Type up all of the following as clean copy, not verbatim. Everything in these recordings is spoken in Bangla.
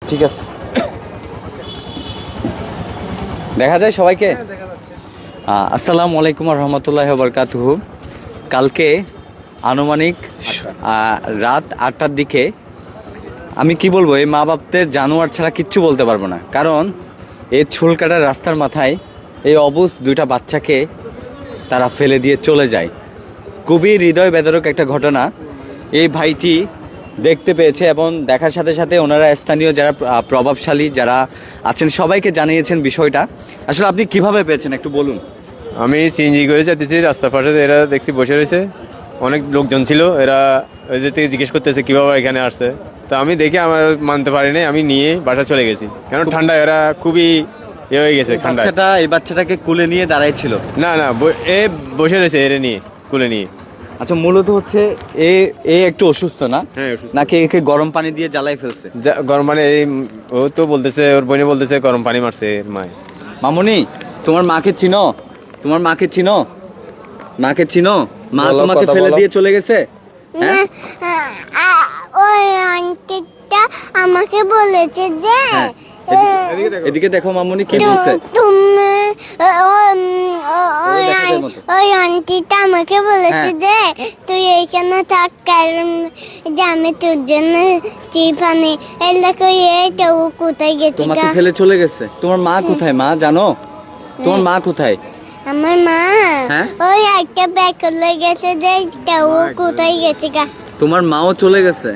ঠিক আছে, দেখা যায় সবাইকে। আসসালামু আলাইকুম রহমতুল্লাহ বরকাতুহু। কালকে আনুমানিক রাত 8টার দিকে আমি কি বলবো, এই মা বাপদের জানোয়ার ছাড়া কিচ্ছু বলতে পারবো না। কারণ এই চুল কাটার রাস্তার মাথায় এই অবুঝ দুইটা বাচ্চাকে তারা ফেলে দিয়ে চলে যায়। খুবই হৃদয় বেদরক একটা ঘটনা। এই ভাইটি দেখতে পেয়েছে এবং দেখার সাথে সাথে ওনারা স্থানীয় যারা প্রভাবশালী যারা আছেন সবাইকে জানিয়েছেন বিষয়টা। আসলে আপনি কিভাবে পেয়েছেন একটু বলুন। আমি সিএনজি করে যেতেছি, রাস্তার পাশে এরা দেখছি বসে রয়েছে, অনেক লোকজন ছিল। এরা ওদের থেকে জিজ্ঞেস করতেছে কীভাবে এখানে আসছে। তো আমি দেখে আমার মানতে পারিনি, আমি নিয়ে বাসা চলে গেছি। কারণ ঠান্ডা, এরা খুবই হয়ে গেছে ঠান্ডা। এই বাচ্চাটাকে কুলে নিয়ে দাঁড়াইছিল? না না, এ বসে রয়েছে এরে নিয়ে, কুলে নিয়ে। আচ্ছা, মূলত হচ্ছে এ একটু অসুস্থ না? হ্যাঁ, অসুস্থ। নাকি একে গরম পানি দিয়ে জ্বালাই ফেলছে? গরম পানি, ও তো বলতেছে, ওর বোনে বলতেছে গরম পানি মারছে এর মায়। মামুনি, তোমার মাকে চিনো? তোমার মাকে চিনো? মাকে চিনো? মা তোমাকে ফেলে দিয়ে চলে গেছে? হ্যাঁ, ওই আন্টিটা আমাকে বলেছে যে এদিকে দেখো মামুনি, কি বলছে? তুমি ওই আন্টিটা আমাকে বলেছে যে তুই এইখানে থাক, কারণ যে আমি তোর জন্য চিপ আনি। এলাকা এটা ও কোথায় গেছে? তোমাকে ফেলে চলে গেছে। তোমার মা কোথায় মা জানো? তোমার মা কোথায়? আমার মা ওই একটা ব্যাগ করে গেছে যে ও কোথায় গেছে গা? তোমার মাও চলে গেছে?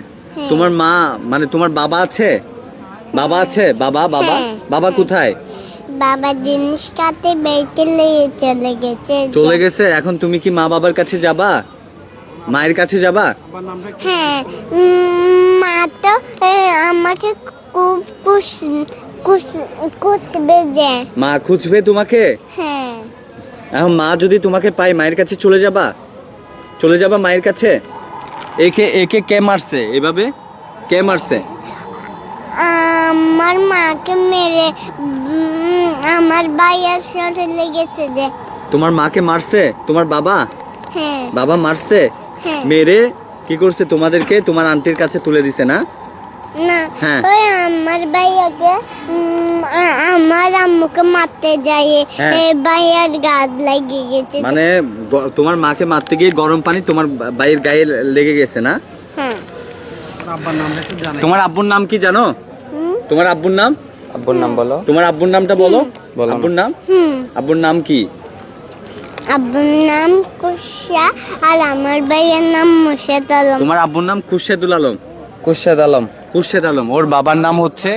তোমার মা মানে তোমার বাবা আছে? বাবা আছে? বাবা বাবা বাবা কোথায়? বাবা জিনিসটাতে বেঁচে নিয়ে চলে গেছে। চলে গেছে। এখন তুমি কি মা বাবার কাছে যাবা? মায়ের কাছে যাবা? হ্যাঁ, মা তো আমাকে খুব খুঁজবে যে। মা খুঁজবে তোমাকে? হ্যাঁ। এখন মা যদি তোমাকে পায় মায়ের কাছে চলে যাবা? চলে যাবা মায়ের কাছে? একে একে কে মারছে এভাবে? কে মারছে? আমার মাকে মেরে আমার ভাইয়ের সাথে লেগেছে যে। তোমার মাকে মারছে তোমার বাবা? হ্যাঁ। বাবা মারছে? হ্যাঁ। মেরে কি করছে? তোমাদেরকে তোমার আন্টির কাছে তুলে দিছে না? না, হ্যাঁ। ওই আমার ভাইয়াকে আমার আম্মুকে মারতে যায়, ভাইয়ার গায়ে লেগে গেছে। মানে তোমার মাকে মারতে গিয়ে গরম পানি তোমার ভাইয়ের গায়ে লেগে গেছে না? হ্যাঁ। তোমার আব্বুর নাম কি জানো? তোমার আব্বুর নাম? আব্বুর নাম বলো। তোমার আব্বুর নামটা বলো। আব্বুর নাম? আব্বুর নাম কি? আব্বুর নাম কুশা আর আমার ভাইয়ের নাম মুর্শেদ আলম। তোমার আব্বুর নাম খুরশেদুল আলম? কুরশেদ আলম। খুরশেদ আলম। ওর বাবার নাম হচ্ছে